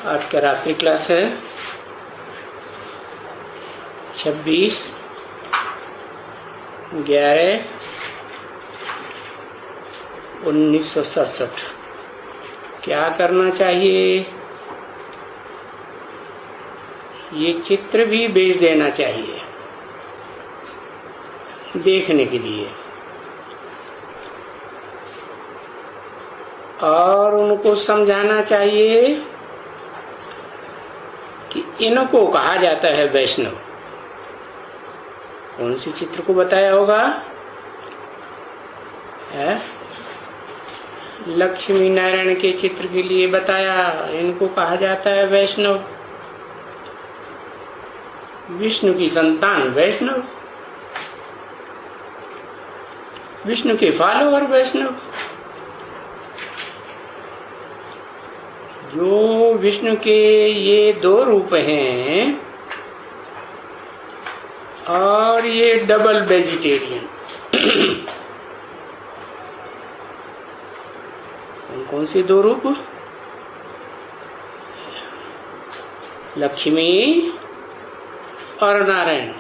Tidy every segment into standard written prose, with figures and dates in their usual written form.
आज का रात्रि क्लास है 26/11/1967। क्या करना चाहिए? ये चित्र भी भेज देना चाहिए देखने के लिए, और उनको समझाना चाहिए कि इनको कहा जाता है वैष्णव। कौन सी चित्र को बताया होगा? लक्ष्मी नारायण के चित्र के लिए बताया, इनको कहा जाता है वैष्णव। विष्णु की संतान वैष्णव, विष्णु के फॉलोअर वैष्णव। जो विष्णु के ये दो रूप हैं और ये डबल वेजिटेरियन। कौन से दो रूप? लक्ष्मी और नारायण।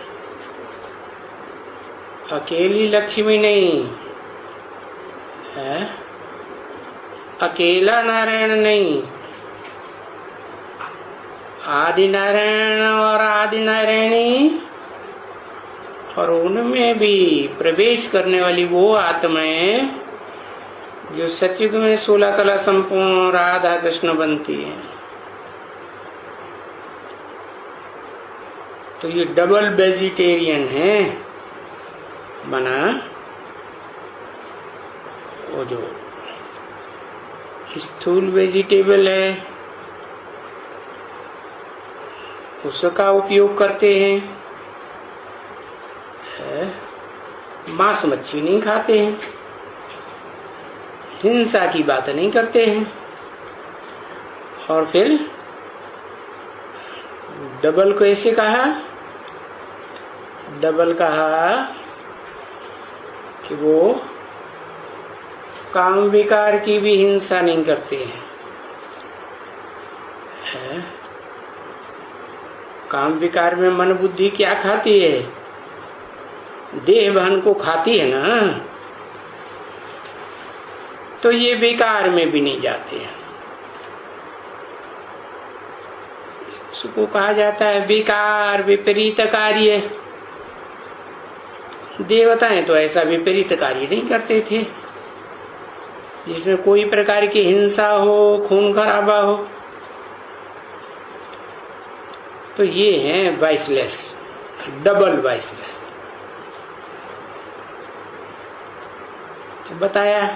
अकेली लक्ष्मी नहीं है, अकेला नारायण नहीं, आदि नारायण और आदि नारायणी, और उनमें भी प्रवेश करने वाली वो आत्माएं जो सतयुग में 16 कला संपूर्ण राधा कृष्ण बनती है। तो ये डबल वेजिटेरियन है बना। वो जो स्थूल वेजिटेबल है उसका उपयोग करते हैं, मांस मच्छी नहीं खाते हैं, हिंसा की बात नहीं करते हैं। और फिर डबल को ऐसे कहा, डबल कहा कि वो काम विकार की भी हिंसा नहीं करते हैं। काम विकार में मन बुद्धि क्या खाती है? देह भान को खाती है ना, तो ये विकार में भी नहीं जाते हैं। उसको कहा जाता है विकार विपरीत कार्य। देवताएं तो ऐसा विपरीत कार्य नहीं करते थे जिसमें कोई प्रकार की हिंसा हो, खून खराबा हो। तो ये है वाइसलेस, डबल वाइसलेस। तो बताया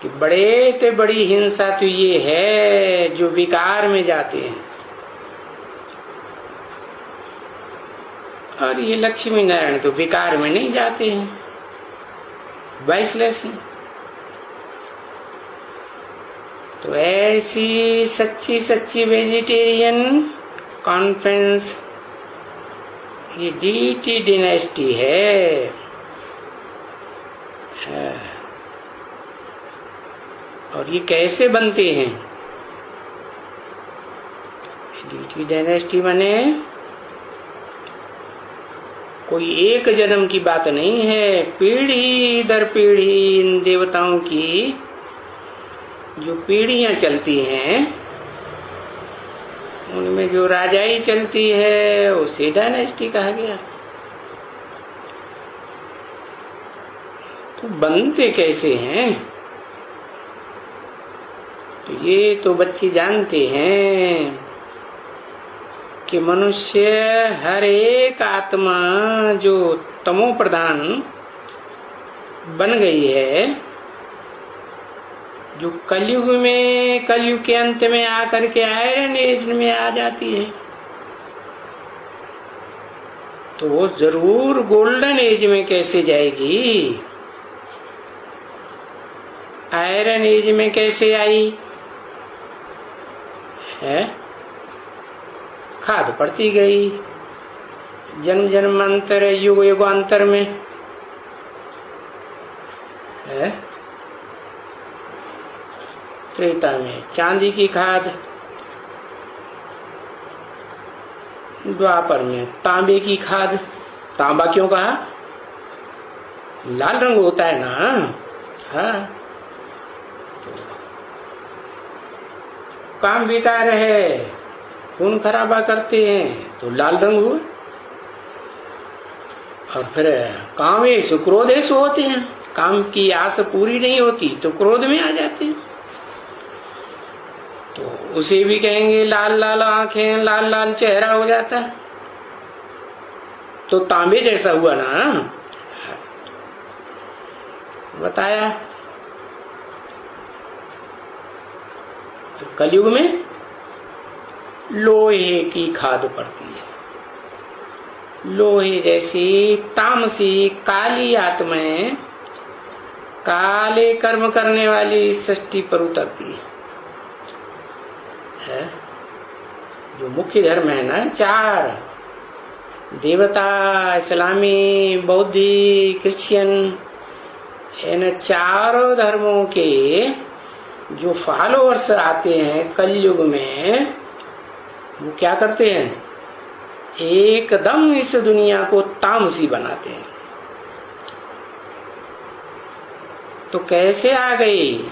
कि बड़े ते बड़ी हिंसा तो ये है जो विकार में जाते हैं, और ये लक्ष्मी नारायण तो विकार में नहीं जाते हैं, वाइसलेस हैं। तो ऐसी सच्ची सच्ची वेजिटेरियन कॉन्फ्रेंस ये डीटी डिनेस्टी है। और ये कैसे बनते हैं? डीटी डायनेस्टी माने कोई एक जन्म की बात नहीं है, पीढ़ी दर पीढ़ी इन देवताओं की जो पीढ़ियां चलती हैं उनमें जो राजाई चलती है उसे डायनेस्टी कहा गया। तो बनते कैसे हैं? तो ये तो बच्चे जानते हैं कि मनुष्य हर एक आत्मा जो तमो प्रधान बन गई है, जो कलयुग में, कलयुग के अंत में आकर के आयरन एज में आ जाती है, तो वो जरूर गोल्डन एज में कैसे जाएगी? आयरन एज में कैसे आई है? खाद पड़ती गई जन्म जन्मांतर, युग युगांतर में है। त्रेता में चांदी की खाद, द्वापर में तांबे की खाद। तांबा क्यों कहा? लाल रंग होता है ना। हाँ, तो काम बेकार है, खून खराबा करते हैं तो लाल रंग हुआ। और फिर कामेश क्रोधेश होते हैं, काम की आस पूरी नहीं होती तो क्रोध में आ जाते हैं। तो उसे भी कहेंगे लाल लाल आंखें, लाल लाल चेहरा हो जाता है, तो तांबे जैसा हुआ ना। बताया तो कलयुग में लोहे की खाद पड़ती है। लोहे जैसी तामसी काली आत्माएं काले कर्म करने वाली सृष्टि पर उतरती है। जो मुख्य धर्म है ना, 4 देवता, इस्लामी, बौद्धि, क्रिश्चियन, इन चारों धर्मों के जो फॉलोअर्स आते हैं कलयुग में, वो क्या करते हैं? एकदम इस दुनिया को तामसी बनाते हैं। तो कैसे आ गई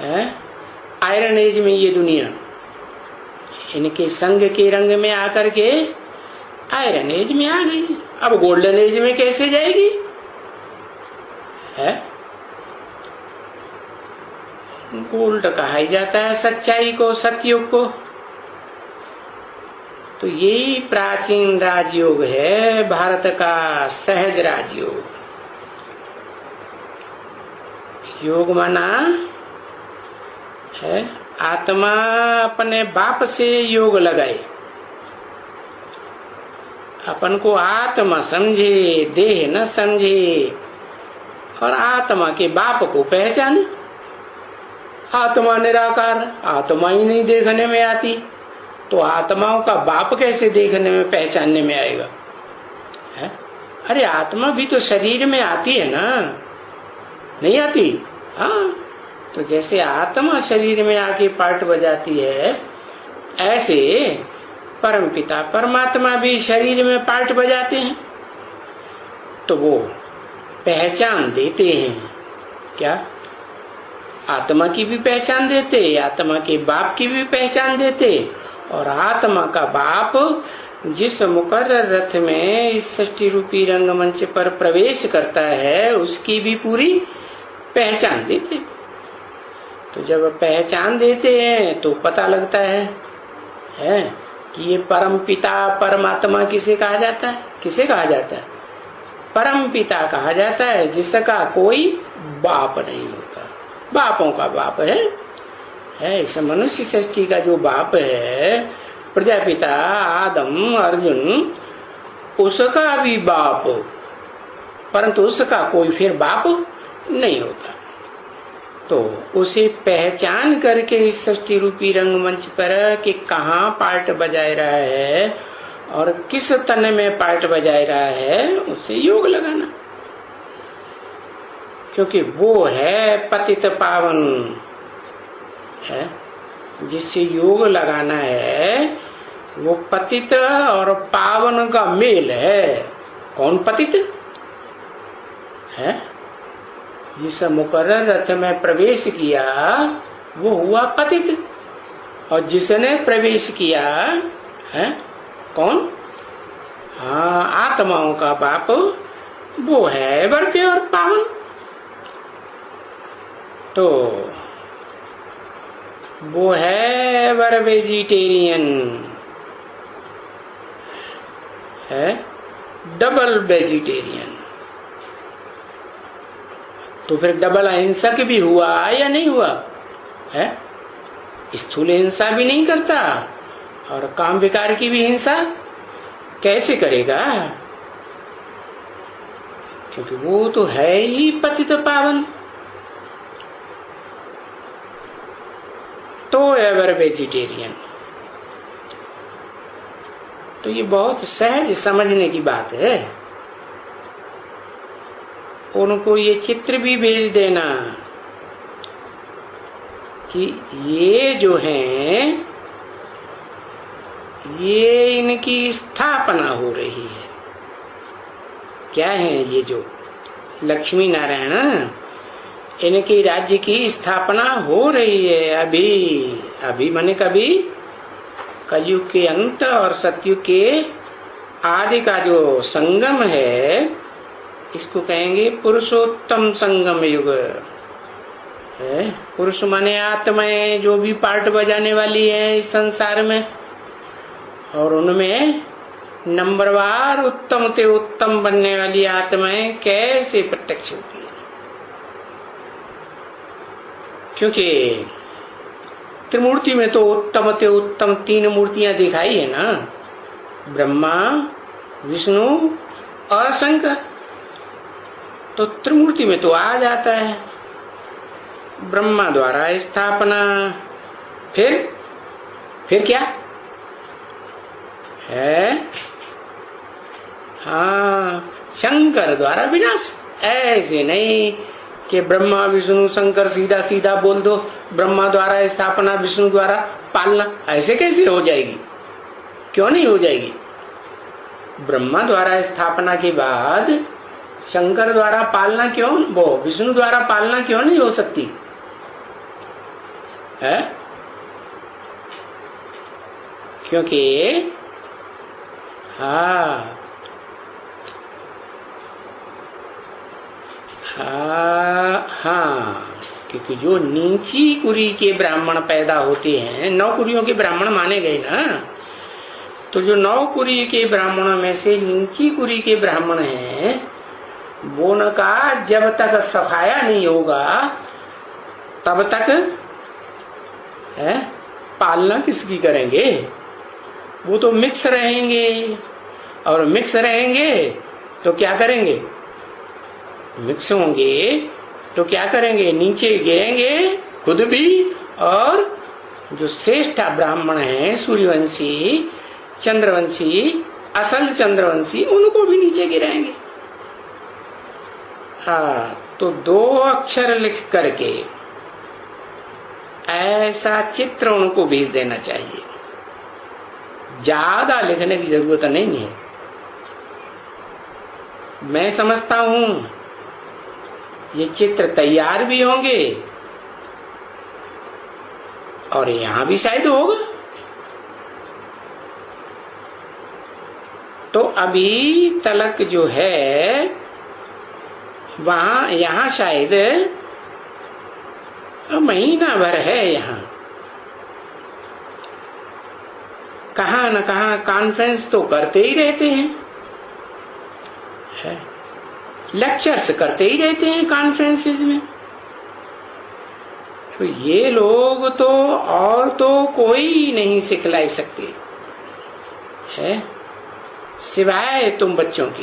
है आयरन एज में ये दुनिया? इनके संग के रंग में आकर के आयरन एज में आ गई। अब गोल्डन एज में कैसे जाएगी? है गोल्ड कहा ही जाता है सच्चाई को, सतयुग को। तो यही प्राचीन राजयोग है, भारत का सहज राजयोग। योग माना है आत्मा अपने बाप से योग लगाए, अपन को आत्मा समझे, देह न समझे, और आत्मा के बाप को पहचाने। आत्मा निराकार, आत्मा ही नहीं देखने में आती, तो आत्माओं का बाप कैसे देखने में, पहचानने में आएगा? है? अरे आत्मा भी तो शरीर में आती है ना, नहीं आती? हाँ, तो जैसे आत्मा शरीर में आके पार्ट बजाती है, ऐसे परमपिता परमात्मा भी शरीर में पार्ट बजाते हैं। तो वो पहचान देते हैं। क्या? आत्मा की भी पहचान देते, आत्मा के बाप की भी पहचान देते, और आत्मा का बाप जिस मुकर्रर रथ में इस सृष्टि रूपी रंगमंच पर प्रवेश करता है, उसकी भी पूरी पहचान देते। तो जब पहचान देते हैं तो पता लगता है कि ये परम पिता परमात्मा किसे कहा जाता है? किसे कहा जाता है? परम पिता कहा जाता है जिसका कोई बाप नहीं होता। बापों का बाप है इस मनुष्य सृष्टि का जो बाप है, प्रजापिता आदम अर्जुन, उसका भी बाप, परंतु उसका कोई फिर बाप नहीं होता। तो उसे पहचान करके इस सृष्टि रूपी रंगमंच पर कि कहाँ पार्ट बजाय रहा है और किस तन में पार्ट बजाय रहा है, उसे योग लगाना। क्योंकि वो है पतित पावन, है जिससे योग लगाना है, वो पतित और पावन का मेल है। कौन पतित है? जिस मुकर्रर रथ में प्रवेश किया वो हुआ पतित, और जिसने प्रवेश किया है कौन? हाँ, आत्माओं का बाप, वो है भव्य और पावन। तो वो है वर वेजिटेरियन, है डबल वेजिटेरियन। तो फिर डबल अहिंसक भी हुआ या नहीं हुआ? है स्थूल हिंसा भी नहीं करता और काम विकार की भी हिंसा कैसे करेगा? क्योंकि वो तो है ही पतित पावन। तो एवर वेजिटेरियन। तो ये बहुत सहज समझने की बात है। उनको ये चित्र भी भेज देना कि ये जो हैं, ये इनकी स्थापना हो रही है। क्या है ये जो लक्ष्मी नारायण, इनके राज्य की स्थापना हो रही है अभी। अभी माने कभी, कलयुग के अंत और सतयुग के आदि का जो संगम है, इसको कहेंगे पुरुषोत्तम संगम युग है। पुरुष माने आत्माएं जो भी पार्ट बजाने वाली है इस संसार में, और उनमें नंबरवार उत्तम ते उत्तम बनने वाली आत्माएं कैसे प्रत्यक्ष होती है। क्योंकि त्रिमूर्ति में तो उत्तम ते उत्तम 3 मूर्तियां दिखाई है ना, ब्रह्मा, विष्णु और शंकर। तो त्रिमूर्ति में तो आ जाता है ब्रह्मा द्वारा स्थापना, फिर क्या है? हाँ, शंकर द्वारा विनाश। ऐसे नहीं कि ब्रह्मा विष्णु शंकर सीधा सीधा बोल दो, ब्रह्मा द्वारा स्थापना विष्णु द्वारा पालना, ऐसे कैसे हो जाएगी? क्यों नहीं हो जाएगी? ब्रह्मा द्वारा स्थापना के बाद शंकर द्वारा पालना क्यों, वो विष्णु द्वारा पालना क्यों नहीं हो सकती है? क्योंकि हाँ क्योंकि जो नीची कुरी के ब्राह्मण पैदा होते हैं, 9 कुरियों के ब्राह्मण माने गए ना, तो जो 9 कुरी के ब्राह्मणों में से नीची कुरी के ब्राह्मण हैं, वो न का जब तक सफाया नहीं होगा तब तक है पालना किसकी करेंगे? वो तो मिक्स रहेंगे, और मिक्स रहेंगे तो क्या करेंगे? मिक्स होंगे तो क्या करेंगे? नीचे गिरेंगे खुद भी, और जो श्रेष्ठ ब्राह्मण हैं सूर्यवंशी, चंद्रवंशी, असल चंद्रवंशी, उनको भी नीचे गिराएंगे। हाँ, तो 2 अक्षर लिख करके ऐसा चित्र उनको भेज देना चाहिए। ज्यादा लिखने की जरूरत नहीं है। मैं समझता हूं ये चित्र तैयार भी होंगे, और यहां भी शायद होगा। तो अभी तलक जो है वहां, यहां शायद महीना भर है। यहाँ कहाँ न कहाँ कॉन्फ्रेंस तो करते ही रहते हैं, लेक्चर्स करते ही रहते हैं कॉन्फ्रेंसेस में। तो ये लोग तो और तो कोई नहीं सिखला सकते है सिवाय तुम बच्चों के।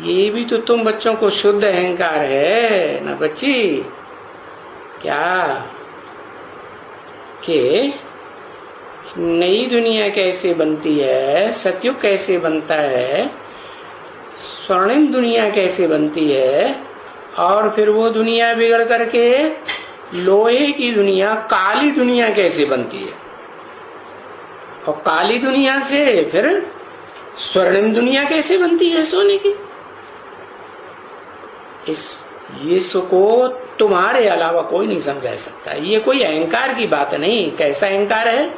ये भी तो तुम बच्चों को शुद्ध अहंकार है ना बच्ची, क्या कि नई दुनिया कैसे बनती है, सतयुग कैसे बनता है, स्वर्णिम दुनिया कैसे बनती है, और फिर वो दुनिया बिगड़ करके लोहे की दुनिया, काली दुनिया कैसे बनती है, और काली दुनिया से फिर स्वर्णिम दुनिया कैसे बनती है सोने की। ये को तुम्हारे अलावा कोई नहीं समझा सकता। ये कोई अहंकार की बात नहीं। कैसा अहंकार है?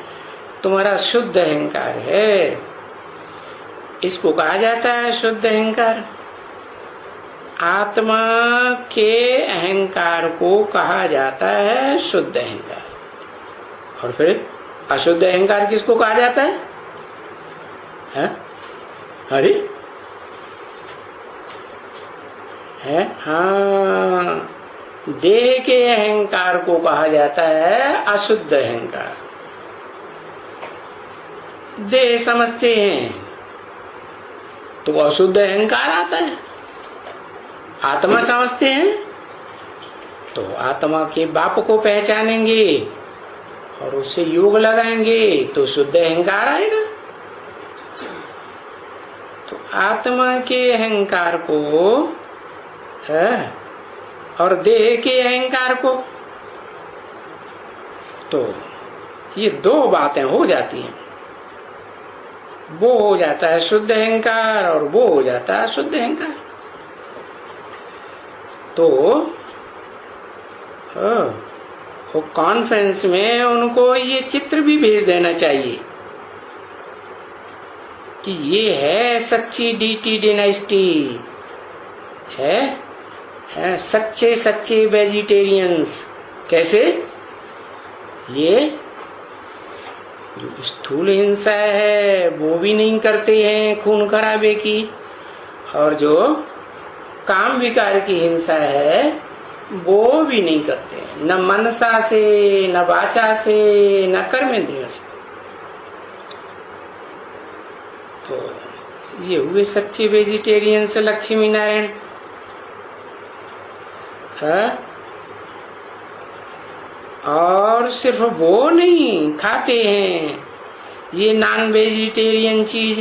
तुम्हारा शुद्ध अहंकार है। इसको कहा जाता है शुद्ध अहंकार। आत्मा के अहंकार को कहा जाता है शुद्ध अहंकार। और फिर अशुद्ध अहंकार किसको कहा जाता है? अरे है, हाँ, देह के अहंकार को कहा जाता है अशुद्ध अहंकार। देह समझते हैं तो अशुद्ध अहंकार आता है। आत्मा समझते हैं तो आत्मा के बाप को पहचानेंगे और उससे योग लगाएंगे तो शुद्ध अहंकार आएगा। तो आत्मा के अहंकार को है और देह के अहंकार को तो ये दो बातें हो जाती हैं। वो हो जाता है शुद्ध अहंकार और वो हो जाता है शुद्ध अहंकार। तो वो कॉन्फ्रेंस में उनको ये चित्र भी भेज देना चाहिए कि ये है सच्ची डीटी डायनेस्टी, है सच्चे सच्चे वेजिटेरियंस। कैसे? ये जो स्थूल हिंसा है वो भी नहीं करते हैं खून खराबे की, और जो काम विकार की हिंसा है वो भी नहीं करते हैं, न मनसा से, न वाचा से, न कर्मेंद्रियों से। तो ये हुए सच्चे वेजिटेरियंस लक्ष्मी नारायण। है और सिर्फ वो नहीं खाते हैं ये नॉन वेजिटेरियन चीज,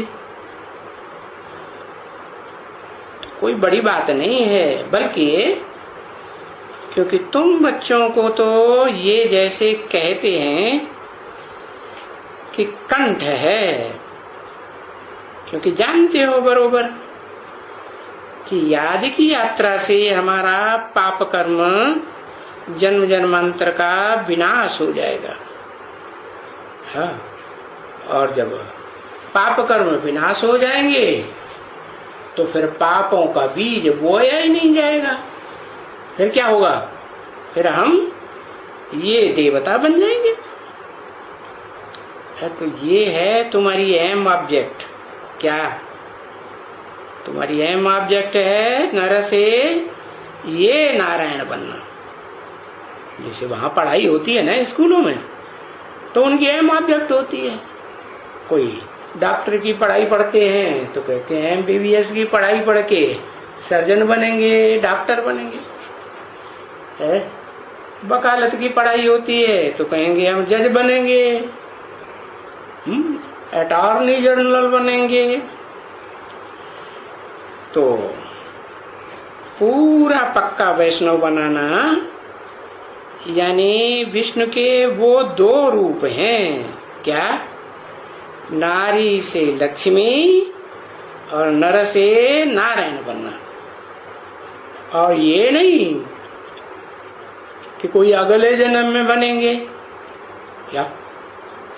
तो कोई बड़ी बात नहीं है, बल्कि क्योंकि तुम बच्चों को तो ये जैसे कहते हैं कि कंठ है, क्योंकि जानते हो बरोबर कि याद की यात्रा से हमारा पाप कर्म जन्म जन्मांतर का विनाश हो जाएगा। हाँ, और जब पाप कर्म विनाश हो जाएंगे तो फिर पापों का बीज बोया ही नहीं जाएगा। फिर क्या होगा? फिर हम ये देवता बन जाएंगे। तो ये है तुम्हारी एम ऑब्जेक्ट। क्या तुम्हारी एम ऑब्जेक्ट है? नर से ये नारायण बनना। जैसे वहां पढ़ाई होती है ना स्कूलों में, तो उनकी एम ऑब्जेक्ट होती है। कोई डॉक्टर की पढ़ाई पढ़ते हैं तो कहते हैं एमबीबीएस की पढ़ाई पढ़ के सर्जन बनेंगे, डॉक्टर बनेंगे। है वकालत की पढ़ाई होती है तो कहेंगे हम जज बनेंगे, अटॉर्नी जनरल बनेंगे। तो पूरा पक्का वैष्णव बनाना यानी विष्णु के वो दो रूप हैं। क्या? नारी से लक्ष्मी और नर से नारायण बनना। और ये नहीं कि कोई अगले जन्म में बनेंगे। या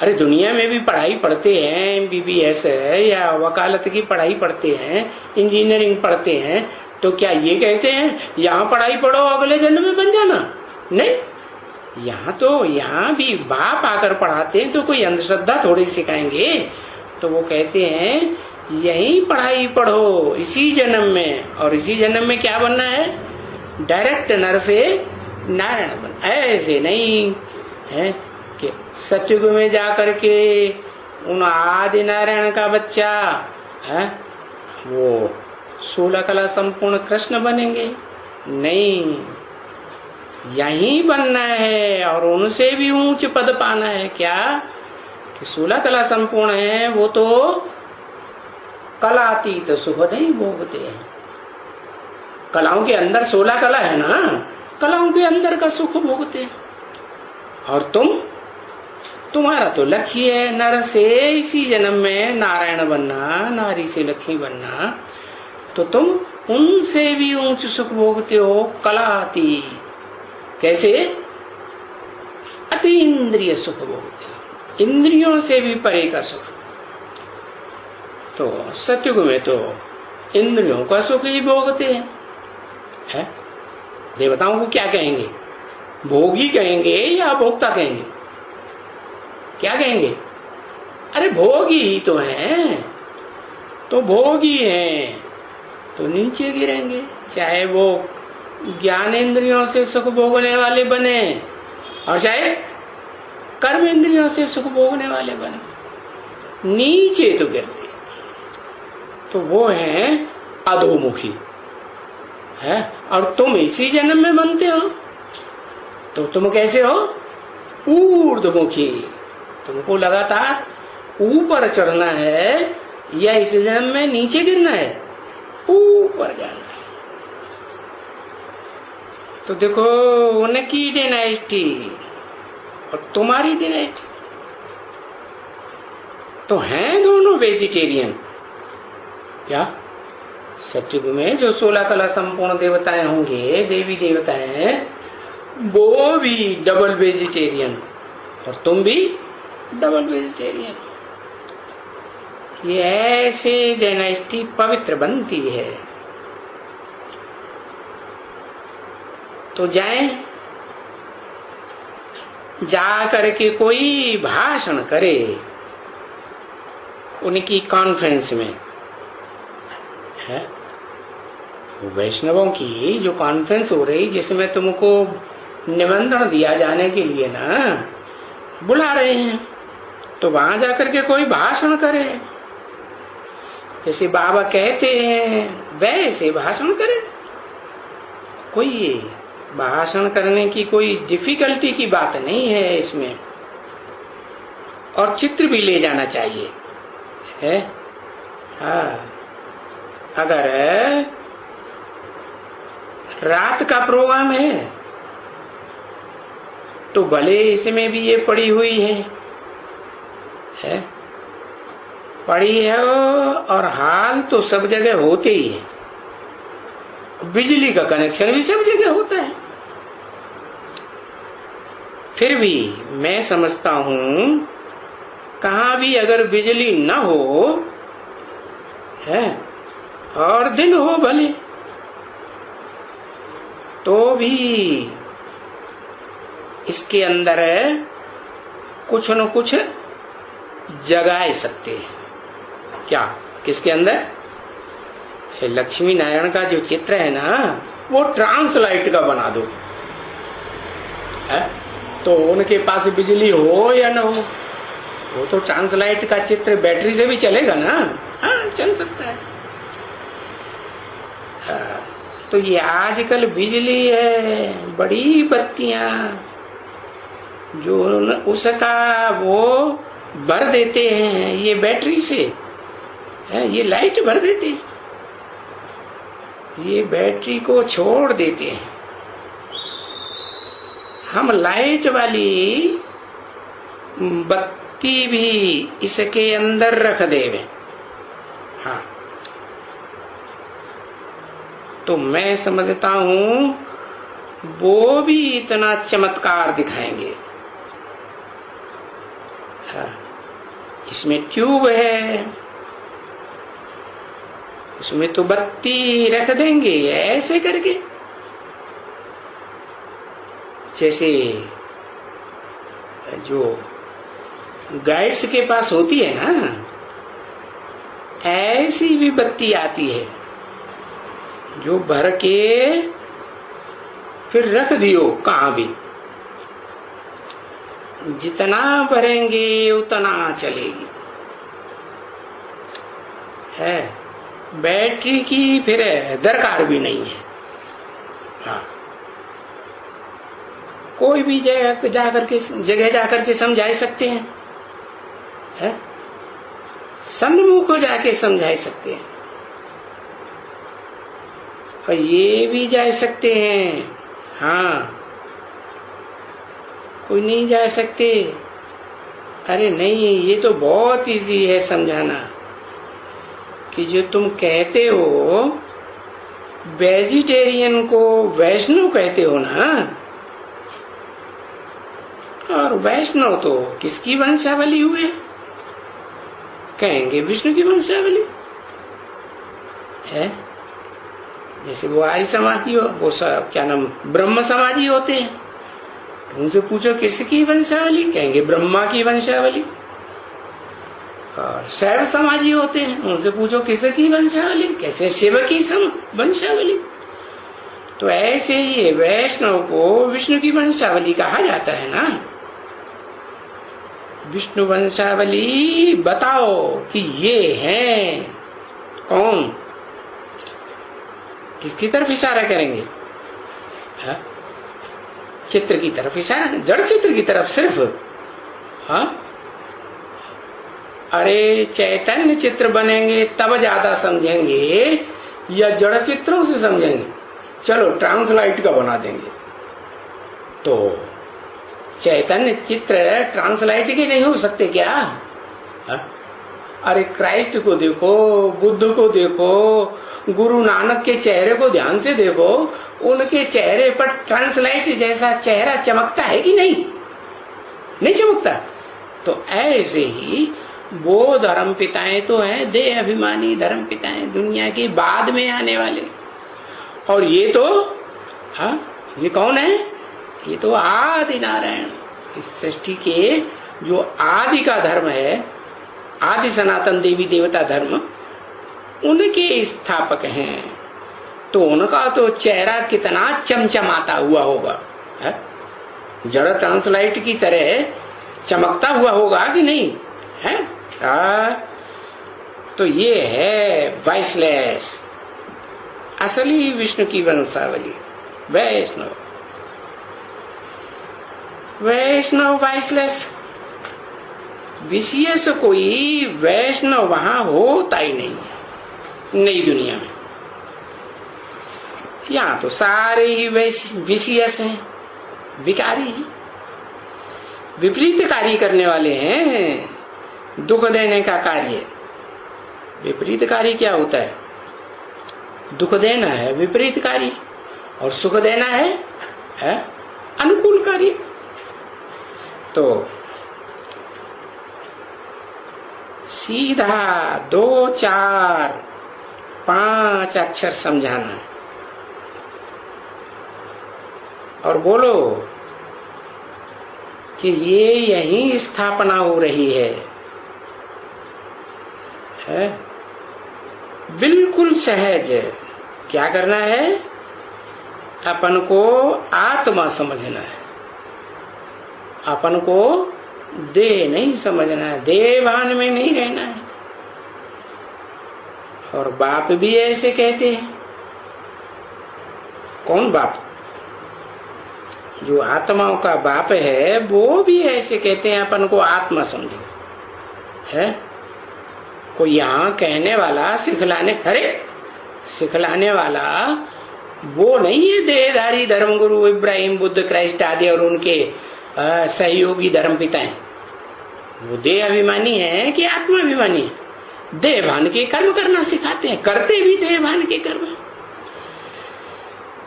अरे दुनिया में भी पढ़ाई पढ़ते हैं, एमबीबीएस है या वकालत की पढ़ाई पढ़ते हैं, इंजीनियरिंग पढ़ते हैं, तो क्या ये कहते हैं यहाँ पढ़ाई पढ़ो अगले जन्म में बन जाना? नहीं, यहाँ भी बाप आकर पढ़ाते हैं तो कोई अंधश्रद्धा थोड़ी सिखाएंगे। तो वो कहते हैं यही पढ़ाई पढ़ो इसी जन्म में, और इसी जन्म में क्या बनना है? डायरेक्ट नर से नारायण बनना। ऐसे नहीं है कि सतयुग में जाकर के उन आदि नारायण का बच्चा है वो 16 कला संपूर्ण कृष्ण बनेंगे। नहीं, यही बनना है और उनसे भी ऊंच पद पाना है। क्या कि 16 कला संपूर्ण है वो तो कलातीत सुख नहीं भोगते हैं। कलाओं के अंदर 16 कला है ना, कलाओं के अंदर का सुख भोगते हैं। और तुम्हारा तो लक्ष्य है नर से इसी जन्म में नारायण बनना, नारी से लक्ष्मी बनना, तो तुम उनसे भी ऊंच सुख भोगते हो कलातीत। कैसे? अति इंद्रिय सुख भोगते हो, इंद्रियों से भी परे का सुख। तो सतयुग में तो इंद्रियों का सुख ही भोगते हैं। है? देवताओं को क्या कहेंगे? भोगी कहेंगे या भोक्ता कहेंगे? क्या कहेंगे? अरे भोगी ही तो हैं, तो भोगी हैं तो नीचे गिरेंगे। चाहे वो ज्ञान इंद्रियों से सुख भोगने वाले बने और चाहे कर्म इंद्रियों से सुख भोगने वाले बने, नीचे तो गिरते। तो वो है अधोमुखी है। और तुम इसी जन्म में बनते हो तो तुम कैसे हो? ऊर्ध्वमुखी। तुमको लगातार ऊपर चढ़ना है या इस जन्म में नीचे गिरना है? ऊपर जाना। तो देखो उनकी डायनेस्टी और तुम्हारी डायनेस्टी तो हैं दोनों वेजिटेरियन। क्या सतयुग में जो 16 कला संपूर्ण देवताएं होंगे, देवी देवताएं, वो भी डबल वेजिटेरियन और तुम भी डबल वेजिटेरियन। ये ऐसे डायनेस्टी पवित्र बनती है। तो जाएं, जा करके कोई भाषण करे उनकी कॉन्फ्रेंस में, है वैष्णवों की जो कॉन्फ्रेंस हो रही, जिसमें तुमको निमंत्रण दिया जाने के लिए ना बुला रहे हैं, तो वहां जाकर के कोई भाषण करे, जैसे बाबा कहते हैं वैसे भाषण करे। कोई भाषण करने की कोई डिफिकल्टी की बात नहीं है इसमें। और चित्र भी ले जाना चाहिए, है हाँ। अगर रात का प्रोग्राम है तो भले इसमें भी ये पड़ी हुई है पड़ी है, और हाल तो सब जगह होते ही है, बिजली का कनेक्शन भी सब जगह होता है। फिर भी मैं समझता हूं कहां भी अगर बिजली न हो, है और दिन हो भले, तो भी इसके अंदर कुछ न कुछ जगाए सकते हैं। क्या किसके अंदर? लक्ष्मी नारायण का जो चित्र है ना, वो ट्रांसलाइट का बना दो, है? तो उनके पास बिजली हो या ना हो, वो तो ट्रांसलाइट का चित्र बैटरी से भी चलेगा ना। हाँ, चल सकता है। तो ये आजकल बिजली है, बड़ी बत्तियां जो उसका वो भर देते हैं, ये बैटरी से है, ये लाइट भर देते हैं, ये बैटरी को छोड़ देते हैं। हम लाइट वाली बत्ती भी इसके अंदर रख देवे। हाँ, तो मैं समझता हूं वो भी इतना चमत्कार दिखाएंगे। हाँ, इसमें ट्यूब है, उसमें तो बत्ती रख देंगे ऐसे करके, जैसे जो गाइड्स के पास होती है ना, ऐसी भी बत्ती आती है जो भर के फिर रख दियो कहां भी, जितना भरेंगे उतना चलेगी, है। बैटरी की फिर दरकार भी नहीं है। हाँ, कोई भी जगह जाकर के समझा सकते हैं, है? सन्मुख को जाके समझा सकते हैं, और ये भी जा सकते हैं। हाँ, कोई नहीं जा सकते, अरे नहीं, ये तो बहुत इजी है समझाना कि जो तुम कहते हो वेजिटेरियन को वैष्णव कहते हो ना, और वैष्णव तो किसकी वंशावली हुए? कहेंगे विष्णु की वंशावली है। जैसे वो आर्य समाजी हो, वो क्या नाम ब्रह्म समाजी होते हैं, उनसे पूछो किसकी वंशावली, कहेंगे ब्रह्मा की वंशावली। और शैव समाजी होते हैं, उनसे पूछो किसकी वंशावली, कैसे शिव की वंशावली। तो ऐसे ही वैष्णव को विष्णु की वंशावली कहा जाता है ना। विष्णु वंशावली बताओ कि ये हैं कौन, किसकी तरफ इशारा करेंगे? हा? चित्र की तरफ इशारा, जड़ चित्र की तरफ सिर्फ। हाँ, अरे चैतन्य चित्र बनेंगे तब ज्यादा समझेंगे या जड़ चित्रों से समझेंगे? चलो ट्रांसलाइट का बना देंगे। तो चैतन्य चित्र ट्रांसलाइट के नहीं हो सकते क्या? हा? अरे क्राइस्ट को देखो, बुद्ध को देखो, गुरु नानक के चेहरे को ध्यान से देखो, उनके चेहरे पर ट्रांसलाइट जैसा चेहरा चमकता है कि नहीं? नहीं चमकता। तो ऐसे ही वो धर्म पिताएं तो हैं, देह अभिमानी धर्म पिताएं, दुनिया के बाद में आने वाले। और ये तो ये कौन है? ये तो आदि नारायण, इस सृष्टि के जो आदि का धर्म है, आदि सनातन देवी देवता धर्म, उनके स्थापक हैं। तो उनका तो चेहरा कितना चमचमाता हुआ होगा, है? जड़ ट्रांसलाइट की तरह चमकता हुआ होगा कि नहीं है? तो ये है वाइसलेस, असली विष्णु की वंशावली, वैष्णव। वैष्णव वाइसलेस, विशेष कोई वैष्णव वहां होता ही नहीं नई दुनिया में। यहां तो सारे ही विशेष हैं, विकारी हैं, विपरीत कार्य करने वाले हैं, दुख देने का कार्य। विपरीत कार्य क्या होता है? दुख देना है विपरीत कार्य, और सुख देना है अनुकूल कार्य। तो सीधा 2, 4, 5 अक्षर समझाना है और बोलो कि ये यही स्थापना हो रही है? बिल्कुल सहज। क्या करना है? अपन को आत्मा समझना है, अपन को देह नहीं समझना है, देह भान में नहीं रहना है। और बाप भी ऐसे कहते हैं। कौन बाप? जो आत्माओं का बाप है वो भी ऐसे कहते हैं, अपन को आत्मा समझो। है कोई यहाँ कहने वाला, सिखलाने, अरे सिखलाने वाला वो नहीं है देहधारी धर्मगुरु इब्राहिम, बुद्ध, क्राइस्ट आदि और उनके सहयोगी धर्म पिता हैं। वो देह अभिमानी है कि आत्मा अभिमानी है? देह भान के कर्म करना सिखाते हैं, करते भी देह भान के कर्म।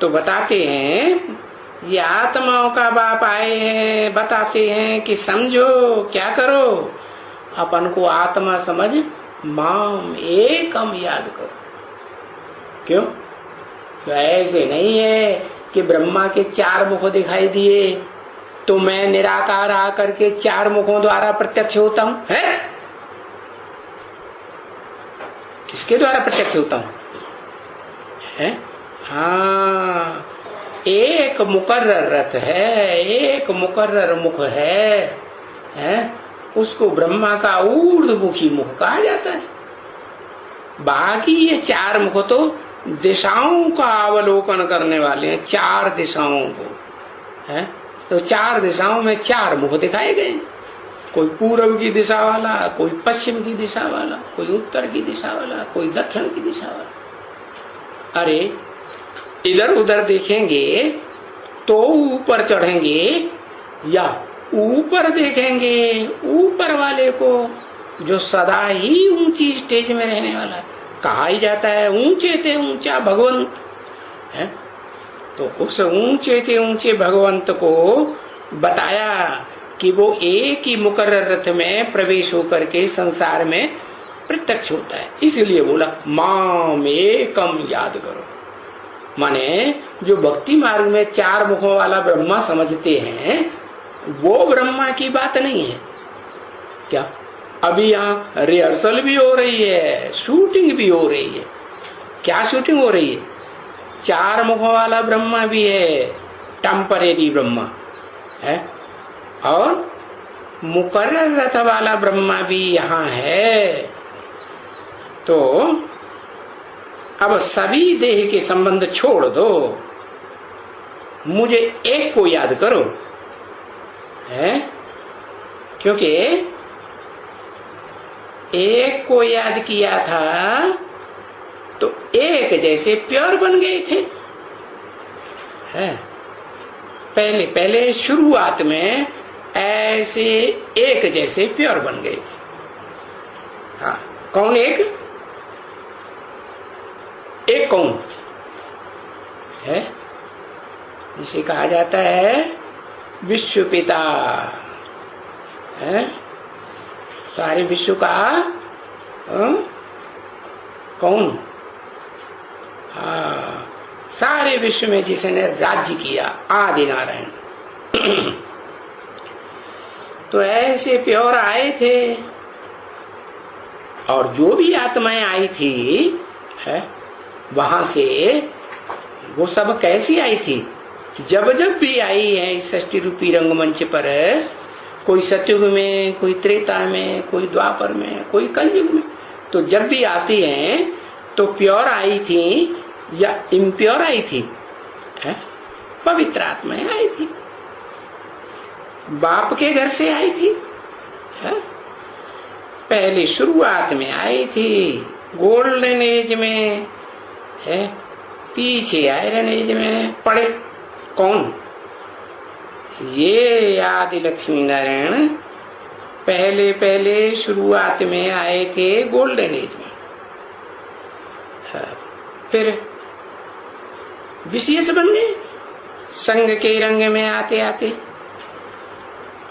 तो बताते हैं ये आत्माओं का बाप आए हैं, बताते हैं कि समझो, क्या करो? अपन को आत्मा समझ माम एकम याद करो। क्यों? तो ऐसे नहीं है कि ब्रह्मा के 4 मुख दिखाई दिए तो मैं निराकार आकर के 4 मुखों द्वारा प्रत्यक्ष होता हूं। है किसके द्वारा प्रत्यक्ष होता हूं? है हाँ, एक मुकर्रर रथ है, एक मुकर्रर मुख है? उसको ब्रह्मा का ऊर्ध्वमुखी मुख कहा जाता है। बाकी ये 4 मुख तो दिशाओं का अवलोकन करने वाले हैं, 4 दिशाओं को, है? तो 4 दिशाओं में 4 मुख दिखाए गए। कोई पूर्व की दिशा वाला, कोई पश्चिम की दिशा वाला, कोई उत्तर की दिशा वाला, कोई दक्षिण की दिशा वाला। अरे इधर उधर देखेंगे तो ऊपर चढ़ेंगे या ऊपर देखेंगे ऊपर वाले को, जो सदा ही ऊंची स्टेज में रहने वाला है। कहा ही जाता है ऊंचे ते ऊंचा भगवंत है। तो उस ऊंचे ते ऊंचे भगवंत को बताया कि वो एक ही मुकर्रर रथ में प्रवेश होकर के संसार में प्रत्यक्ष होता है। इसलिए बोला माम एकम याद करो। माने जो भक्ति मार्ग में 4 मुखों वाला ब्रह्मा समझते हैं वो ब्रह्मा की बात नहीं है। क्या अभी यहाँ रिहर्सल भी हो रही है, शूटिंग भी हो रही है। क्या शूटिंग हो रही है? 4 मुखों वाला ब्रह्मा भी है, टेम्परेरी ब्रह्मा है, और मुकर्रर रथ वाला ब्रह्मा भी यहाँ है। तो अब सभी देह के संबंध छोड़ दो, मुझे एक को याद करो, है? क्योंकि एक को याद किया था तो एक जैसे प्योर बन गए थे। है पहले पहले शुरुआत में ऐसे एक जैसे प्योर बन गए थे। हाँ कौन एक कौन है, जिसे कहा जाता है विश्व पिता है, सारे विश्व का कौन, हाँ, सारे विश्व में जिसने राज्य किया, आदि नारायण। तो ऐसे प्योर आए थे, और जो भी आत्माएं आई थी है, वहां से वो सब कैसी आई थी, जब जब भी आई है इस सृष्टि रूपी रंगमंच पर, कोई सतयुग में, कोई त्रेता में, कोई द्वापर में, कोई कलयुग में, तो जब भी आती हैं तो प्योर आई थी या इम्प्योर आई थी है? पवित्र आत्माएं आई थी, बाप के घर से आई थी है? पहले शुरुआत में आई थी गोल्डन एज में है, पीछे आयरन एज में पड़े कौन, ये आदि लक्ष्मी नारायण पहले पहले शुरुआत में आए थे गोल्डन एज में। फिर विशेष बन गए संग के रंग में आते आते,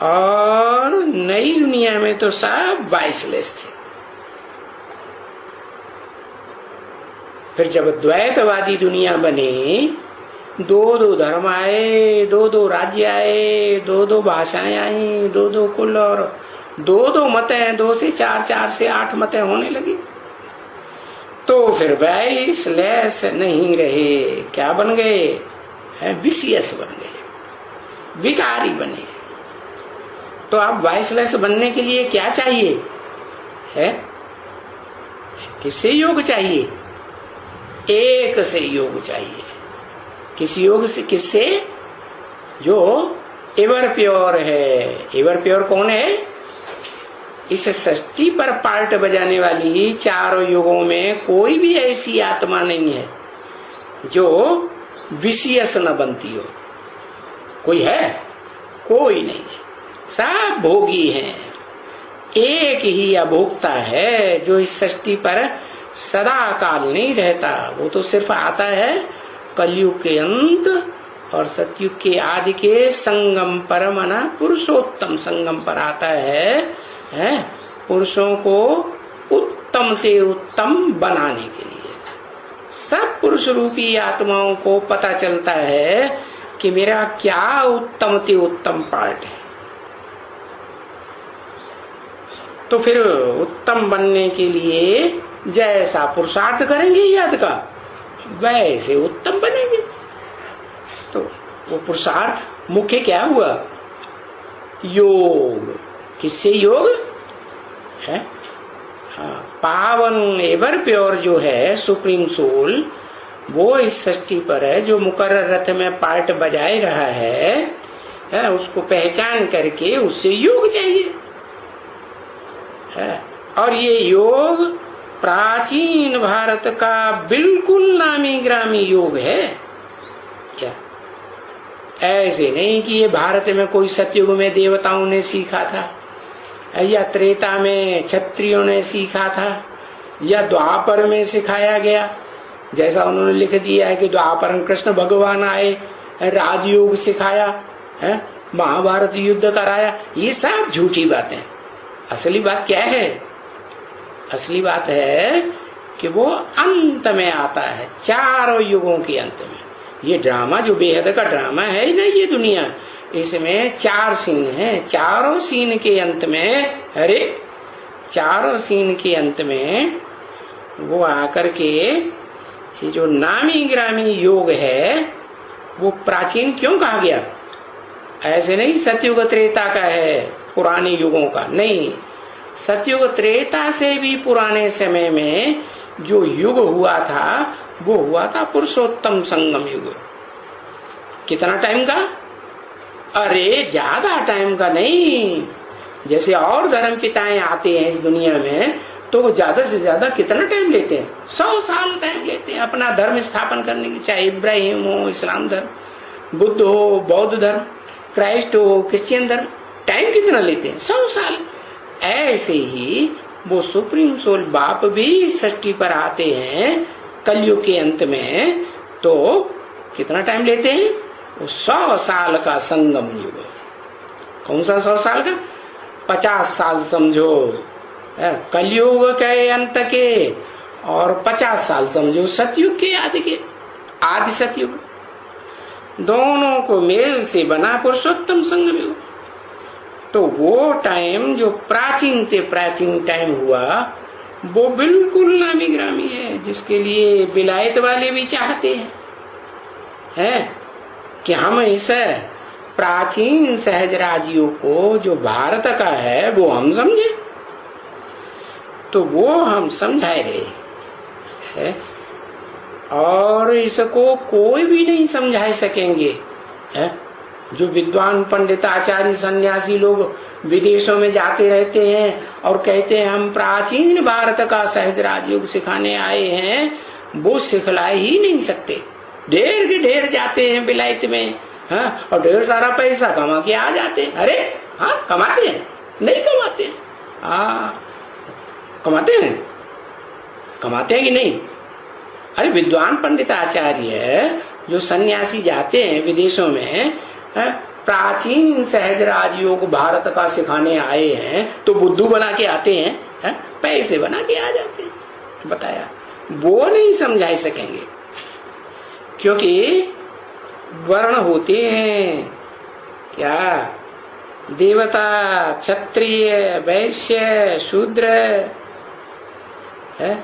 और नई दुनिया में तो सब वाइसलेस थे। फिर जब द्वैतवादी दुनिया बनी, दो दो धर्म आए, दो दो राज्य आए, दो दो भाषाएं आई, दो दो कुल, और दो दो मतें, 2 से 4, 4 से 8 मतें होने लगी, तो फिर वाइसलेस नहीं रहे, क्या बन गए हैं, विशियस बन गए, विकारी बने। तो अब वाइसलेस बनने के लिए क्या चाहिए है, किससे योग चाहिए, एक से योग चाहिए। किस योग से, किससे, जो एवर प्योर है। एवर प्योर कौन है, इस सृष्टि पर पार्ट बजाने वाली चारों युगों में कोई भी ऐसी आत्मा नहीं है जो विशियस न बनती हो। कोई है, कोई नहीं है, सब भोगी हैं। एक ही अभोक्ता है जो इस सृष्टि पर सदा काल नहीं रहता, वो तो सिर्फ आता है कलयुग के अंत और सतयुग के आदि के संगम पर, मना पुरुषोत्तम संगम पर आता है पुरुषों को उत्तम ते उत्तम बनाने के लिए। सब पुरुष रूपी आत्माओं को पता चलता है कि मेरा क्या उत्तम ते उत्तम पार्ट है। तो फिर उत्तम बनने के लिए जैसा पुरुषार्थ करेंगे याद का, वैसे उत्तम बनेंगे। तो वो पुरुषार्थ मुख्य क्या हुआ, योग। किससे योग है, हाँ, पावन एवर प्योर जो है सुप्रीम सोल, वो इस सृष्टि पर है, जो मुकर्रर रथ में पार्ट बजाए रहा है, उसको पहचान करके उससे योग चाहिए है। और ये योग प्राचीन भारत का बिल्कुल नामी ग्रामी योग है क्या, ऐसे नहीं कि ये भारत में कोई सतयुग में देवताओं ने सीखा था, या त्रेता में क्षत्रियों ने सीखा था, या द्वापर में सिखाया गया, जैसा उन्होंने लिख दिया है कि द्वापर में कृष्ण भगवान आए, राजयोग सिखाया है, महाभारत युद्ध कराया। ये सब झूठी बातें। असली बात क्या है, असली बात है कि वो अंत में आता है, चारों युगों के अंत में। ये ड्रामा जो बेहद का ड्रामा है ना, ये दुनिया, इसमें 4 सीन है, चारों सीन के अंत में, अरे चारों सीन के अंत में वो आकर के ये जो नामी ग्रामी योग है वो प्राचीन क्यों कहा गया, ऐसे नहीं सतयुग त्रेता का है, पुराने युगों का नहीं। सतयुग त्रेता से भी पुराने समय में जो युग हुआ था वो हुआ था पुरुषोत्तम संगम युग। कितना टाइम का, अरे ज्यादा टाइम का नहीं। जैसे और धर्म पिताएं आते हैं इस दुनिया में तो वो ज्यादा से ज्यादा कितना टाइम लेते हैं, 100 साल टाइम लेते हैं अपना धर्म स्थापन करने की। चाहे इब्राहिम हो, इस्लाम धर्म, बुद्ध हो, बौद्ध धर्म, क्राइस्ट हो, क्रिश्चियन धर्म, टाइम कितना लेते हैं, 100 साल। ऐसे ही वो सुप्रीम सोल बाप भी सृष्टि पर आते हैं कलयुग के अंत में, तो कितना टाइम लेते हैं? वो 100 साल का संगम युग। कौन सा 100 साल का? 50 साल समझो कलयुग के अंत के, और 50 साल समझो सतयुग के आदि सतयुग। दोनों को मेल से बना पुरुषोत्तम संगम युग। तो वो टाइम जो प्राचीन से प्राचीन टाइम हुआ, वो बिल्कुल नामी ग्रामी है, जिसके लिए विलायत वाले भी चाहते हैं कि हम इस प्राचीन सहज राज्यों को जो भारत का है वो हम समझे। तो वो हम समझा रहे हैं, और इसको कोई भी नहीं समझा सकेंगे। जो विद्वान पंडित आचार्य सन्यासी लोग विदेशों में जाते रहते हैं और कहते हैं हम प्राचीन भारत का सहज राजयोग सिखाने आए हैं, वो सिखला ही नहीं सकते। ढेर के ढेर जाते हैं विलायत में, और ढेर सारा पैसा कमा के आ जाते हैं। अरे हाँ, कमाते हैं? नहीं कमाते हैं। कमाते हैं कि नहीं? अरे विद्वान पंडित आचार्य जो सन्यासी जाते हैं विदेशों में, प्राचीन सहज राजयोग भारत का सिखाने आए हैं, तो बुद्धू बना के आते हैं, पैसे बना के आ जाते हैं। बताया, वो नहीं समझा सकेंगे, क्योंकि वर्ण होते हैं क्या? देवता, क्षत्रिय, वैश्य, शूद्र है।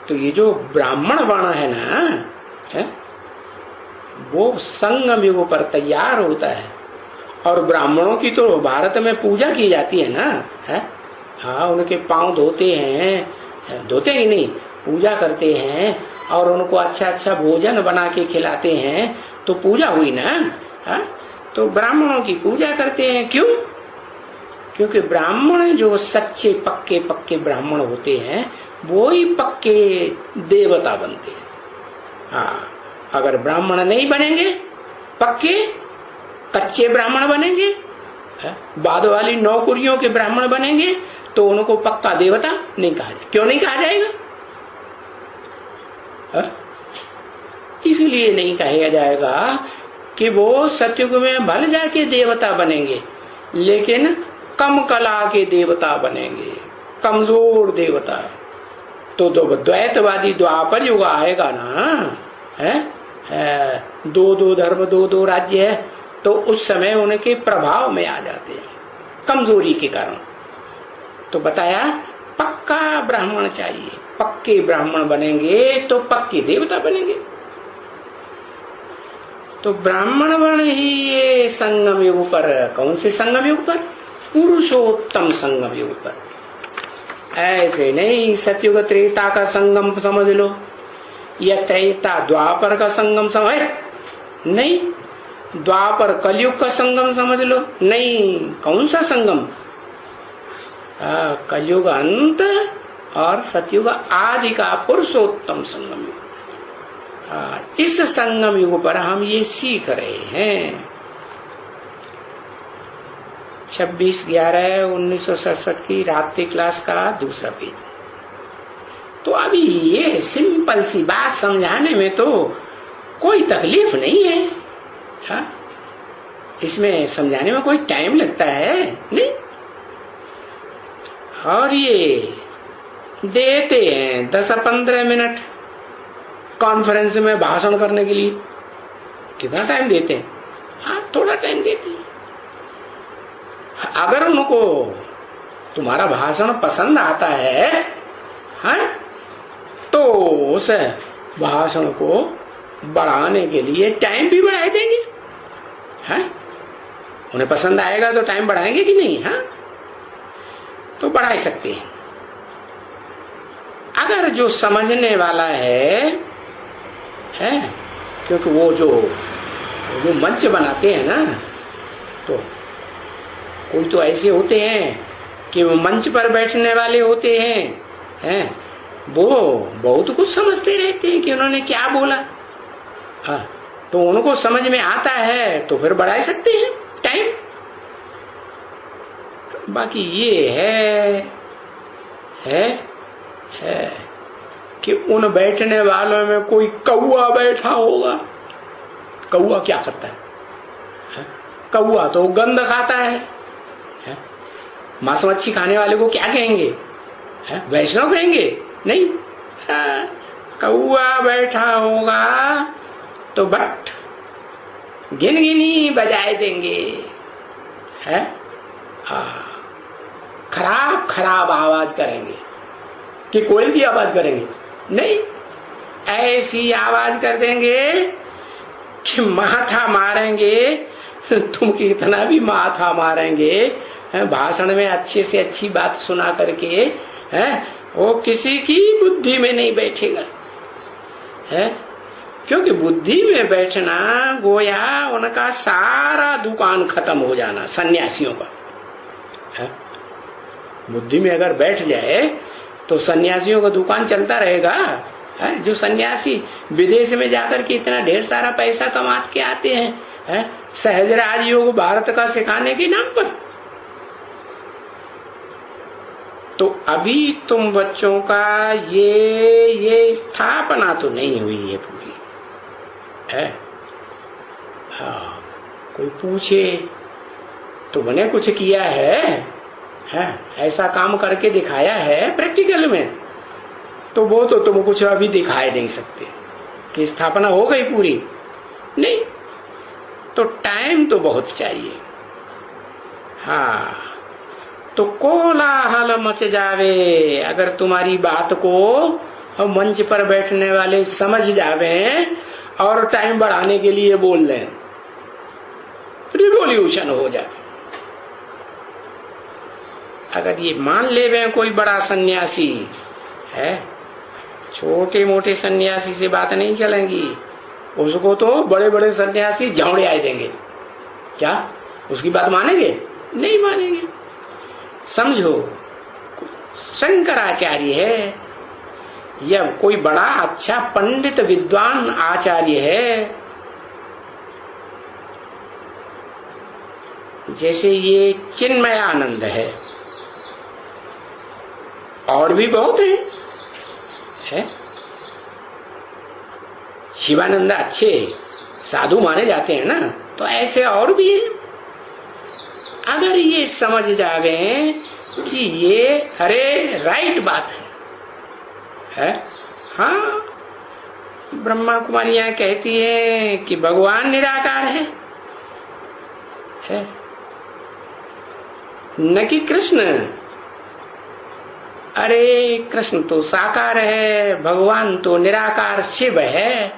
तो ये जो ब्राह्मण वर्ण है ना, वो संगम युग पर तैयार होता है। और ब्राह्मणों की तो भारत में पूजा की जाती है ना, हाँ, उनके पांव धोते हैं, धोते ही नहीं, पूजा करते हैं, और उनको अच्छा अच्छा भोजन बना के खिलाते हैं, तो पूजा हुई ना। तो ब्राह्मणों की पूजा करते हैं। क्यों? क्योंकि ब्राह्मण जो सच्चे पक्के पक्के ब्राह्मण होते हैं, वो ही पक्के देवता बनते हैं। हाँ, अगर ब्राह्मण नहीं बनेंगे, पक्के कच्चे ब्राह्मण बनेंगे, बाद वाली नौकरियों के ब्राह्मण बनेंगे, तो उनको पक्का देवता नहीं कहा जाए। क्यों नहीं कहा जाएगा? इसलिए नहीं कहा जाएगा कि वो सतयुग में भले जाके देवता बनेंगे, लेकिन कम कला के देवता बनेंगे, कमजोर देवता। तो द्वैतवादी द्वापर युग आएगा ना, दो धर्म दो राज्य है, तो उस समय उनके प्रभाव में आ जाते हैं कमजोरी के कारण। तो बताया पक्का ब्राह्मण चाहिए, पक्के ब्राह्मण बनेंगे तो पक्के देवता बनेंगे। तो ब्राह्मण वर्ण ही ये संगम युग पर, कौन से संगम युग पर? पुरुषोत्तम संगम युग पर। ऐसे नहीं सतयुग त्रेता का संगम समझ लो, या त्रेता द्वापर का संगम समझ नहीं, द्वापर कलयुग का संगम समझ लो नहीं। कौन सा संगम? कलयुग अंत और सतयुग आदि का पुरुषोत्तम संगम युग। इस संगम युग पर हम ये सीख रहे हैं। 26/11/1967 की रात्रि क्लास का दूसरा पेज। तो अभी ये सिंपल सी बात समझाने में तो कोई तकलीफ नहीं है। हाँ, इसमें समझाने में कोई टाइम लगता है नहीं। और ये देते हैं 10-15 मिनट कॉन्फ्रेंस में भाषण करने के लिए। कितना टाइम देते हैं? हाँ, थोड़ा टाइम देते हैं। अगर उनको तुम्हारा भाषण पसंद आता है, हाँ, तो उस भाषण को बढ़ाने के लिए टाइम भी बढ़ा देंगे। हाँ, उन्हें पसंद आएगा तो टाइम बढ़ाएंगे कि नहीं? हाँ, तो बढ़ा सकते हैं। अगर जो समझने वाला है, क्योंकि वो जो मंच बनाते हैं ना, तो कोई तो ऐसे होते हैं कि वो मंच पर बैठने वाले होते हैं, वो बहुत कुछ समझते रहते हैं कि उन्होंने क्या बोला। हाँ, तो उनको समझ में आता है तो फिर बढ़ा सकते हैं टाइम। बाकी ये है कि उन बैठने वालों में कोई कौआ बैठा होगा। कौआ क्या करता है? कौआ तो गंध खाता है। मांस मच्छी खाने वाले को क्या कहेंगे? वैष्णव कहेंगे? नहीं। कौआ बैठा होगा तो बट गिन गिनी बजाए देंगे। खराब खराब आवाज करेंगे कि कोयल की आवाज करेंगे? नहीं, ऐसी आवाज कर देंगे कि माथा मारेंगे। तुम कितना भी माथा मारेंगे, भाषण में अच्छे से अच्छी बात सुना करके वो किसी की बुद्धि में नहीं बैठेगा। क्योंकि बुद्धि में बैठना गोया उनका सारा दुकान खत्म हो जाना सन्यासियों का। बुद्धि में अगर बैठ जाए तो सन्यासियों का दुकान चलता रहेगा। जो सन्यासी विदेश में जाकर के इतना ढेर सारा पैसा कमा के आते हैं सहज राजयोग भारत का सिखाने के नाम पर। तो अभी तुम बच्चों का ये स्थापना तो नहीं हुई है पूरी। कोई पूछे तुमने कुछ किया है, ऐसा काम करके दिखाया है प्रैक्टिकल में, तो वो तो तुम कुछ अभी दिखाए नहीं सकते कि स्थापना हो गई पूरी। नहीं, तो टाइम तो बहुत चाहिए। तो कोलाहल मच जावे अगर तुम्हारी बात को मंच पर बैठने वाले समझ जावे और टाइम बढ़ाने के लिए बोल लें, रिवॉल्यूशन हो जाए। अगर ये मान ले वे कोई बड़ा सन्यासी है, छोटे मोटे सन्यासी से बात नहीं चलेगी, उसको तो बड़े बड़े सन्यासी झावड़े आए देंगे। क्या उसकी बात मानेंगे? नहीं मानेंगे। समझो, शंकराचार्य है या कोई बड़ा अच्छा पंडित विद्वान आचार्य है, जैसे ये चिन्मयानंद है, और भी बहुत है। शिवानंद अच्छे साधु माने जाते हैं ना, तो ऐसे और भी है। अगर ये समझ जावे कि ये अरे राइट बात है। ब्रह्मा कुमारियां कहती है कि भगवान निराकार है न कि कृष्ण। अरे कृष्ण तो साकार है, भगवान तो निराकार शिव है।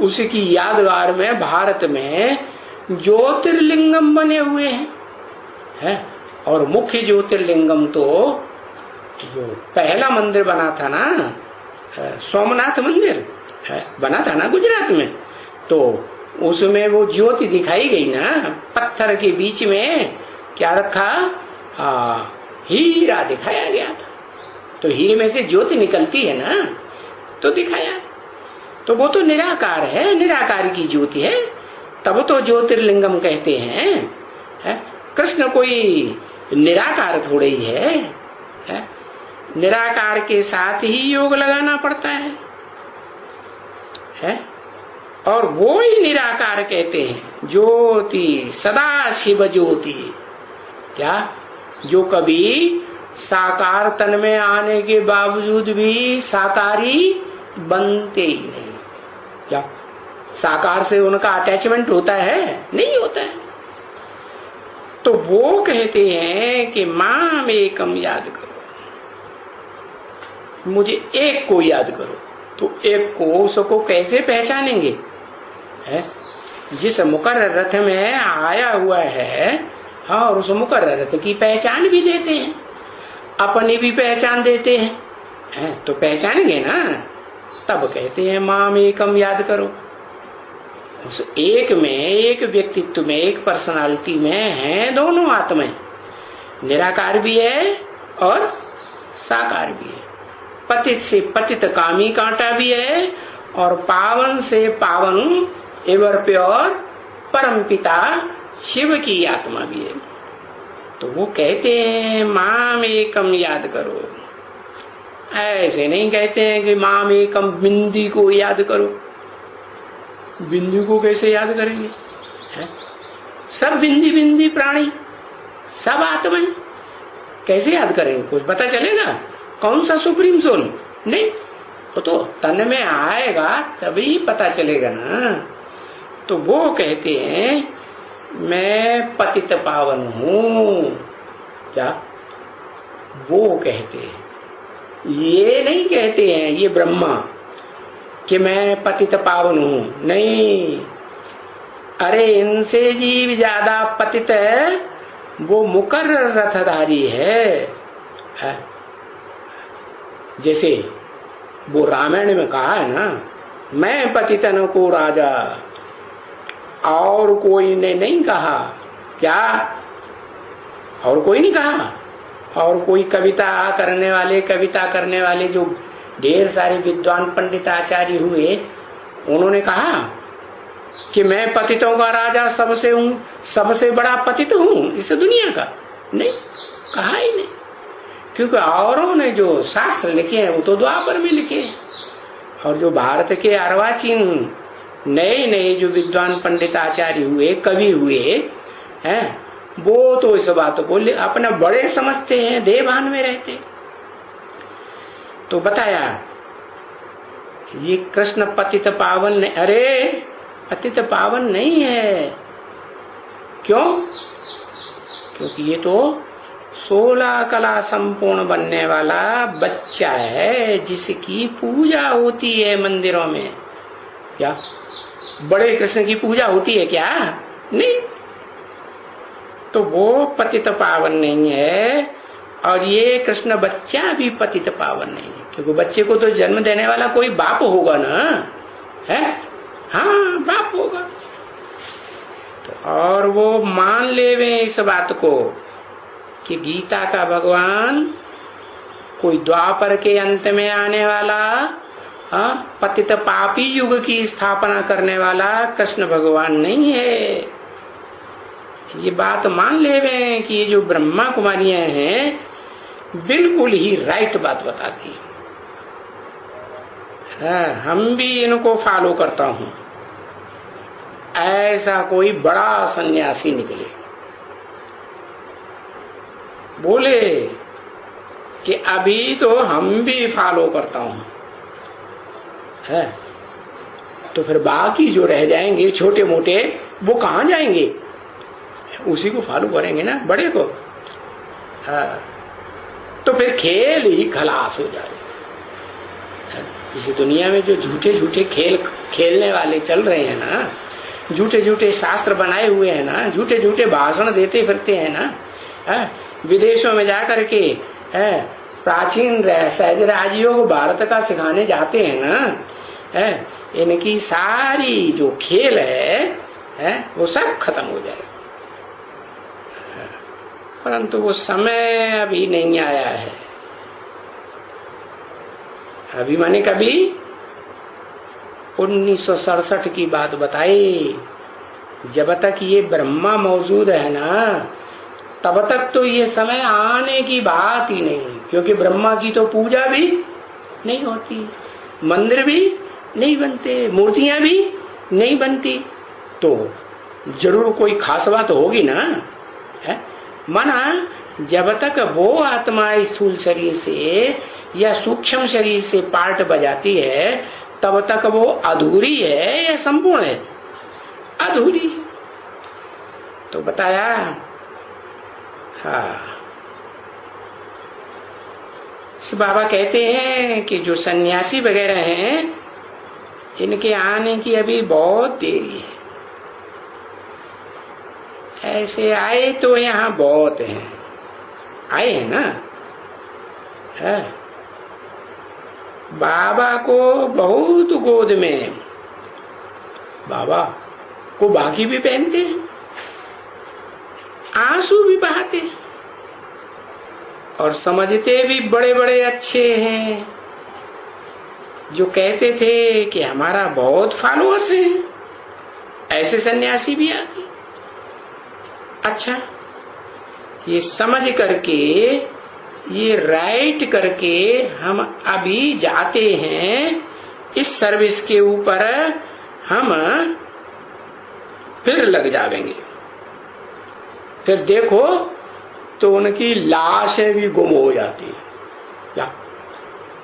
उसकी यादगार में भारत में ज्योतिर्लिंगम बने हुए हैं और मुख्य ज्योतिर्लिंगम तो जो पहला मंदिर बना था ना, सोमनाथ मंदिर बना था ना गुजरात में, तो उसमें वो ज्योति दिखाई गई ना, पत्थर के बीच में क्या रखा, हीरा दिखाया गया था। तो हीरे में से ज्योति निकलती है ना, तो दिखाया। तो वो तो निराकार है, निराकार की ज्योति है, तब तो ज्योतिर्लिंगम कहते हैं। कृष्ण कोई निराकार थोड़े ही है। निराकार के साथ ही योग लगाना पड़ता है और वो ही निराकार कहते हैं। ज्योति सदा शिव ज्योति, क्या जो कभी साकार तन में आने के बावजूद भी साकारी बनते ही नहीं। क्या साकार से उनका अटैचमेंट होता है? नहीं होता है। तो वो कहते हैं कि माम एकम याद करो, मुझे एक को याद करो। तो एक को, उसको कैसे पहचानेंगे? जिस मुकर्रर रथ में आया हुआ है, और उस मुकर्रर रथ की पहचान भी देते हैं, अपनी भी पहचान देते हैं। तो पहचानेंगे ना, तब कहते हैं माम एकम याद करो। उस एक में, एक व्यक्तित्व में, एक पर्सनालिटी में है दोनों आत्माएं, निराकार भी है और साकार भी है। पतित से पतित कामी कांटा भी है और पावन से पावन एवर प्योर परम पिता शिव की आत्मा भी है। तो वो कहते हैं माम एकम याद करो। ऐसे नहीं कहते हैं कि माम एकम बिंदी को याद करो। बिंदी को कैसे याद करेंगे? है? सब बिंदी बिंदी प्राणी, सब आत्माएं, कैसे याद करेंगे? कुछ पता चलेगा? कौन सा सुप्रीम सोल? नहीं, वो तो तन में आएगा तभी पता चलेगा ना। तो वो कहते हैं मैं पतित पावन हूं। क्या वो कहते हैं? ये नहीं कहते हैं ये ब्रह्मा कि मैं पतित पावन हूं, नहीं। अरे इनसे जीव ज्यादा पतित है, वो मुकर्रर रथधारी है। जैसे वो रामायण में कहा है ना, मैं पतितन को राजा, और कोई ने नहीं कहा। क्या? और कोई नहीं कहा। और कोई कविता करने वाले जो ढेर सारे विद्वान पंडित आचार्य हुए, उन्होंने कहा कि मैं पतितों का राजा सबसे हूं, सबसे बड़ा पतित हूं इस दुनिया का। नहीं, कहा ही नहीं। क्योंकि औरों ने जो शास्त्र लिखे हैं वो तो द्वापर में लिखे हैं, और जो भारत के अर्वाचीन नए नए जो विद्वान पंडित आचार्य हुए, कवि हुए हैं, वो तो इस बात को अपना बड़े समझते हैं, देवान में रहते। तो बताया ये कृष्ण पतित पावन नहीं। अरे पतित पावन नहीं है। क्यों? क्योंकि ये तो 16 कला संपूर्ण बनने वाला बच्चा है, जिसकी पूजा होती है मंदिरों में। क्या बड़े कृष्ण की पूजा होती है क्या? नहीं। तो वो पतित पावन नहीं है, और ये कृष्ण बच्चा भी पतित पावन नहीं है। क्योंकि बच्चे को तो जन्म देने वाला कोई बाप होगा ना, है? हाँ, बाप होगा। तो और वो मान लेवे इस बात को कि गीता का भगवान कोई द्वापर के अंत में आने वाला, पतित पापी युग की स्थापना करने वाला कृष्ण भगवान नहीं है। ये बात मान लेवे कि ये जो ब्रह्मा कुमारियां हैं बिल्कुल ही राइट बात बताती है। हम भी इनको फॉलो करता हूं। ऐसा कोई बड़ा सन्यासी निकले बोले कि अभी तो हम भी फॉलो करता हूं, है, तो फिर बाकी जो रह जाएंगे छोटे मोटे, वो कहां जाएंगे? उसी को फॉलो करेंगे ना, बड़े को। हाँ, तो फिर खेल ही खलास हो जाए। इस दुनिया में जो झूठे झूठे खेल खेलने वाले चल रहे हैं ना, झूठे झूठे शास्त्र बनाए हुए हैं ना, झूठे झूठे भाषण देते फिरते हैं ना, है, विदेशों में जाकर के प्राचीन सहज राजयोग को भारत का सिखाने जाते हैं ना, इनकी सारी जो खेल है वो सब खत्म हो जाए। परंतु वो समय अभी नहीं आया है। अभी माने कभी 1967 की बात बताई, जब तक ये ब्रह्मा मौजूद है ना, तब तक तो ये समय आने की बात ही नहीं। क्योंकि ब्रह्मा की तो पूजा भी नहीं होती, मंदिर भी नहीं बनते, मूर्तियां भी नहीं बनती, तो जरूर कोई खास बात होगी ना, है? माना जब तक वो आत्मा स्थूल शरीर से या सूक्ष्म शरीर से पार्ट बजाती है, तब तक वो अधूरी है या संपूर्ण है? अधूरी। तो बताया। हाँ, बाबा कहते हैं कि जो सन्यासी वगैरह हैं, इनके आने की अभी बहुत देरी है। ऐसे आए तो यहाँ बहुत हैं, आए हैं ना, है? बाबा को बहुत गोद में, बाबा को बाकी भी पहनते हैं, आंसू भी बहाते हैं, और समझते भी बड़े बड़े अच्छे हैं, जो कहते थे कि हमारा बहुत फॉलोअर्स हैं। ऐसे सन्यासी भी आते। अच्छा, ये समझ करके ये राइट करके हम अभी जाते हैं इस सर्विस के ऊपर, हम फिर लग जाएंगे। फिर देखो तो उनकी लाशें भी गुम हो जाती है, क्या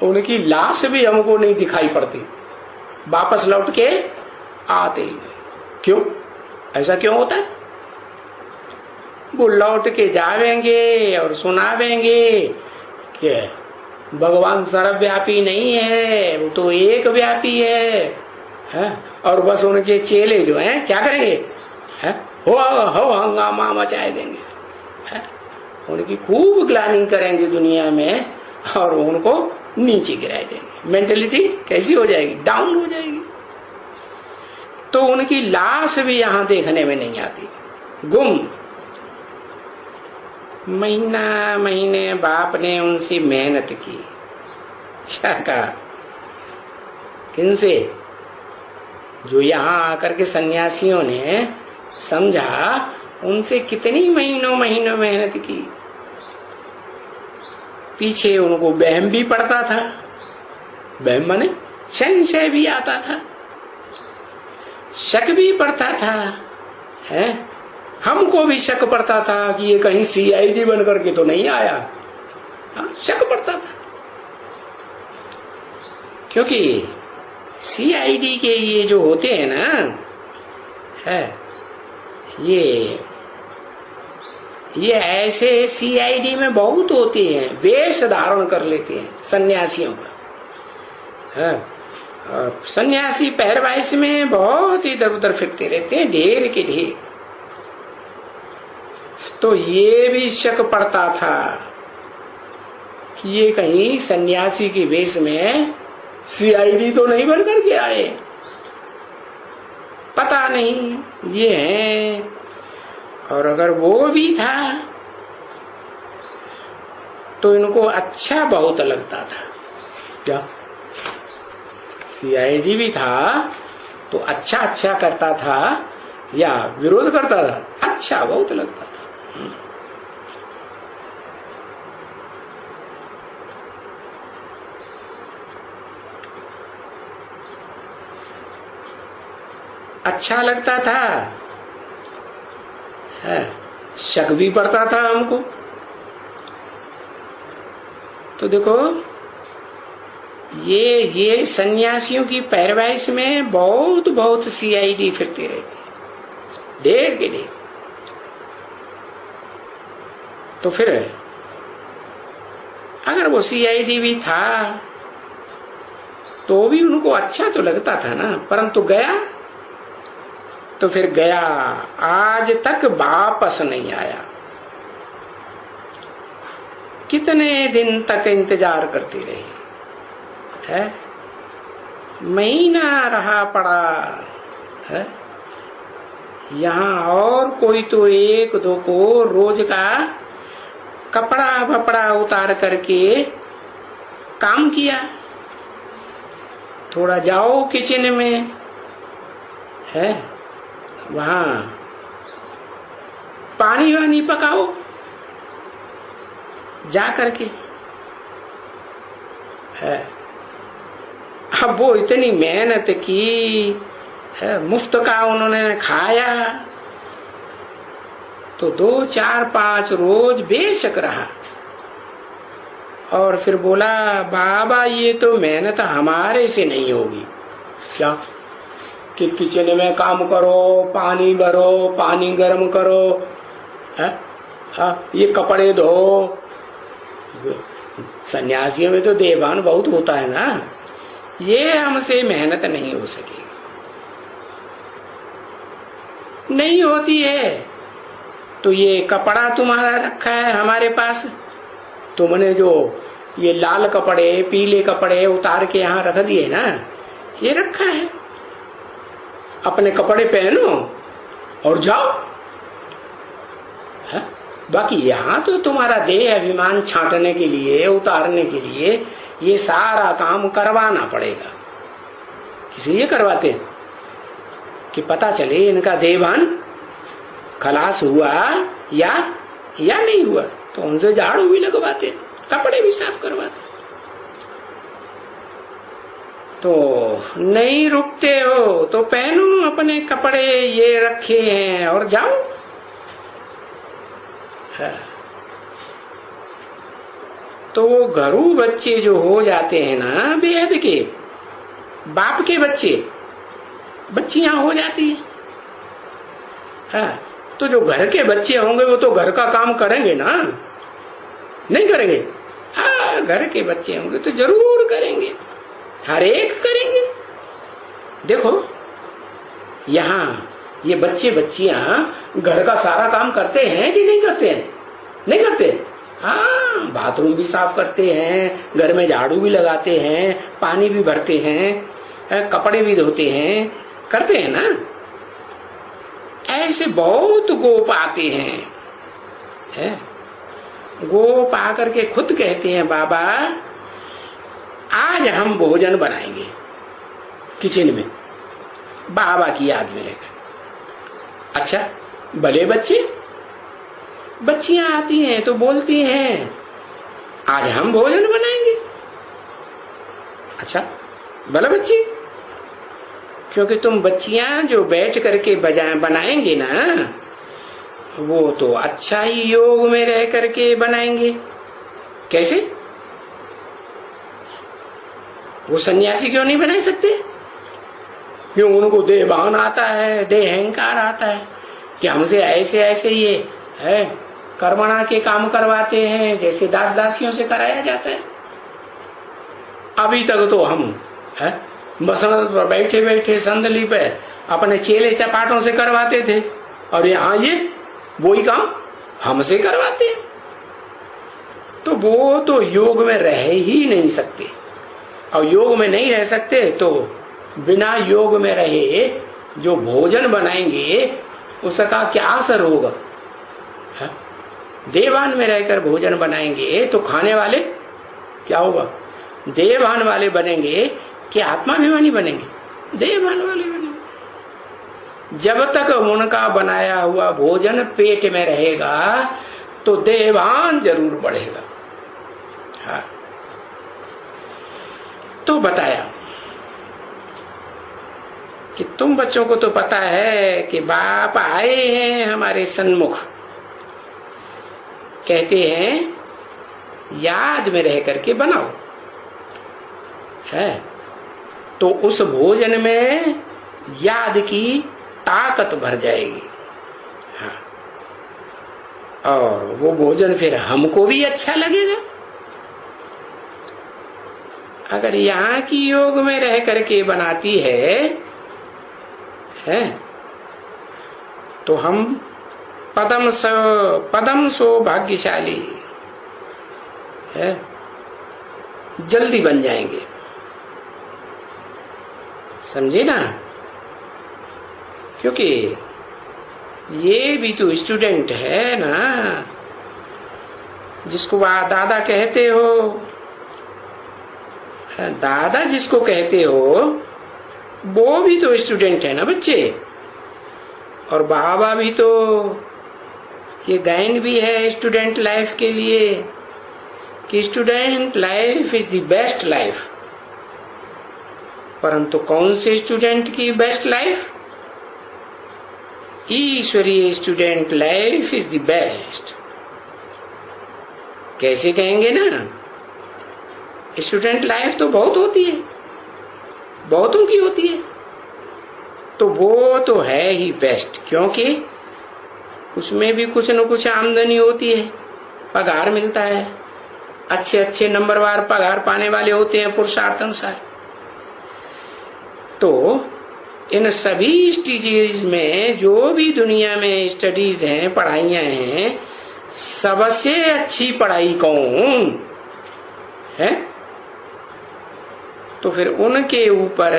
उनकी लाश भी हमको नहीं दिखाई पड़ती, वापस लौट के आते ही नहीं। क्यों ऐसा क्यों होता है? वो लौट के जावेंगे और सुनावेंगे कि भगवान सर्वव्यापी नहीं है, वो तो एक व्यापी है? और बस उनके चेले जो हैं क्या करेंगे? हो हंगामा मचाए देंगे, उनकी खूब ग्लानी करेंगे दुनिया में और उनको नीचे गिराए देंगे। मेंटेलिटी कैसी हो जाएगी? डाउन हो जाएगी। तो उनकी लाश भी यहां देखने में नहीं आती, गुम। महीना महीने बाप ने उनसे मेहनत की, क्या कहा? किनसे? जो यहां आकर के सन्यासियों ने समझा, उनसे कितनी महीनों महीनों मेहनत की। पीछे उनको वहम भी पड़ता था, वहम माने संशय भी आता था, शक भी पड़ता था, है? हमको भी शक पड़ता था कि ये कहीं CID बन करके तो नहीं आया। शक पड़ता था, क्योंकि CID के ये जो होते हैं ना, है ये ऐसे CID में बहुत होते हैं, वेश धारण कर लेते हैं सन्यासियों का, है? और सन्यासी पहरवाइश में बहुत इधर उधर फिरते रहते हैं, ढेर के ढेर। तो ये भी शक पड़ता था कि ये कहीं सन्यासी के वेश में CID तो नहीं बन करके आए, पता नहीं ये है। और अगर वो भी था तो इनको अच्छा बहुत लगता था, क्या? CID भी था तो अच्छा अच्छा करता था या विरोध करता था? अच्छा बहुत लगता था। अच्छा लगता था, है? शक भी पड़ता था हमको। तो देखो ये सन्यासियों की पैरवाइश में बहुत बहुत CID फिरते रहते, ढेर के ढेर। तो फिर अगर वो CID भी था तो भी उनको अच्छा तो लगता था ना, परंतु गया तो फिर गया, आज तक वापस नहीं आया। कितने दिन तक इंतजार करती रही, है? महीना रहा पड़ा है। यहाँ और कोई तो एक दो को रोज का कपड़ा भपड़ा उतार करके काम किया, थोड़ा जाओ किचन में, है? वहां पानी वानी पकाओ जा करके, है? अब वो इतनी मेहनत की है, मुफ्त का उन्होंने खाया तो 2 4 5 रोज बेशक रहा। और फिर बोला, बाबा ये तो मेहनत हमारे से नहीं होगी। क्या? कि किचन में काम करो, पानी भरो, पानी गर्म करो, है? ये कपड़े धो। सन्यासियों में तो देवान बहुत होता है ना, ये हमसे मेहनत नहीं हो सकेगी, नहीं होती है। तो ये कपड़ा तुम्हारा रखा है हमारे पास, तुमने जो ये लाल कपड़े पीले कपड़े उतार के यहाँ रख दिए ना, ये रखा है, अपने कपड़े पहनो और जाओ, है? बाकी यहाँ तो तुम्हारा देह अभिमान छांटने के लिए, उतारने के लिए ये सारा काम करवाना पड़ेगा। इसलिए करवाते हैं कि पता चले इनका देहभान खलास हुआ या नहीं हुआ, तो उनसे झाड़ू भी लगवाते। कपड़े भी साफ करवाते। तो नहीं रुकते हो तो पहनो अपने कपड़े, ये रखे हैं, और जाओ। तो वो घरू बच्चे जो हो जाते हैं ना, बेहद के बाप के बच्चे, बच्चियां हो जाती है। तो जो घर के बच्चे होंगे वो तो घर का काम करेंगे ना, नहीं करेंगे? हाँ, घर के बच्चे होंगे तो जरूर करेंगे, हर एक करेंगे। देखो यहाँ ये बच्चे बच्चियां घर का सारा काम करते हैं कि नहीं करते हैं? नहीं करते। हाँ, बाथरूम भी साफ करते हैं, घर में झाड़ू भी लगाते हैं, पानी भी भरते हैं, कपड़े भी धोते हैं, करते हैं ना। ऐसे बहुत गोप आते हैं, है? गोप आकर के खुद कहते हैं, बाबा आज हम भोजन बनाएंगे किचन में, बाबा की याद में रहकर। अच्छा, भले बच्चे, बच्चियां आती हैं तो बोलती हैं आज हम भोजन बनाएंगे। अच्छा, भले बच्ची, क्योंकि तुम बच्चियां जो बैठ करके बनाएंगे ना, वो तो अच्छा ही योग में रह करके बनाएंगे। कैसे? वो सन्यासी क्यों नहीं बना सकते? क्यों? उनको देहभान आता है, देह अहंकार आता है कि हमसे ऐसे ऐसे ये है कर्मणा के काम करवाते हैं, जैसे दास दासियों से कराया जाता है। अभी तक तो हम है मसनद पर बैठे बैठे संदली पे अपने चेले चपाटों से करवाते थे, और यहाँ ये वही काम हमसे करवाते हैं। तो वो तो योग में रह ही नहीं सकते, और योग में नहीं रह सकते तो बिना योग में रहे जो भोजन बनाएंगे उसका क्या असर होगा? है? देवान में रहकर भोजन बनाएंगे तो खाने वाले क्या होगा? देवान वाले बनेंगे कि आत्माभिमानी बनेंगे? देवान वाले बनेंगे। जब तक उनका बनाया हुआ भोजन पेट में रहेगा तो देवान जरूर बढ़ेगा। हाँ, तो बताया कि तुम बच्चों को तो पता है कि बाप आए हैं हमारे सन्मुख, कहते हैं याद में रह करके बनाओ, है? तो उस भोजन में याद की ताकत भर जाएगी। हाँ, और वो भोजन फिर हमको भी अच्छा लगेगा। अगर यहाँ की योग में रह करके बनाती है तो हम पदम सो भाग्यशाली है, जल्दी बन जाएंगे। समझे ना? क्योंकि ये भी तो स्टूडेंट है ना, जिसको दादा कहते हो, दादा जिसको कहते हो वो भी तो स्टूडेंट है ना बच्चे। और बाबा भी तो ये गाइन भी है स्टूडेंट लाइफ के लिए कि student life is the best life. परंतु कौन से स्टूडेंट की बेस्ट लाइफ? ईश्वरीय student life is the best. कैसे कहेंगे ना? स्टूडेंट लाइफ तो बहुत होती है, बहुतों की होती है, तो वो तो है ही बेस्ट, क्योंकि उसमें भी कुछ न कुछ आमदनी होती है, पगार मिलता है, अच्छे अच्छे नंबरवार पगार पाने वाले होते हैं पुरुषार्थ अनुसार। तो इन सभी स्टेजेस में जो भी दुनिया में स्टडीज हैं, पढ़ाइयां हैं, सबसे अच्छी पढ़ाई कौन है? तो फिर उनके ऊपर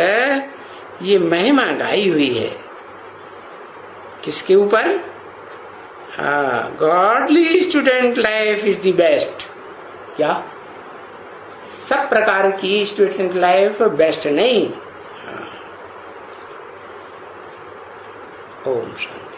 ये महिमा गाई हुई है। किसके ऊपर? हाँ, godly student life is the best. क्या सब प्रकार की स्टूडेंट लाइफ बेस्ट नहीं? हाँ। ओम शांति।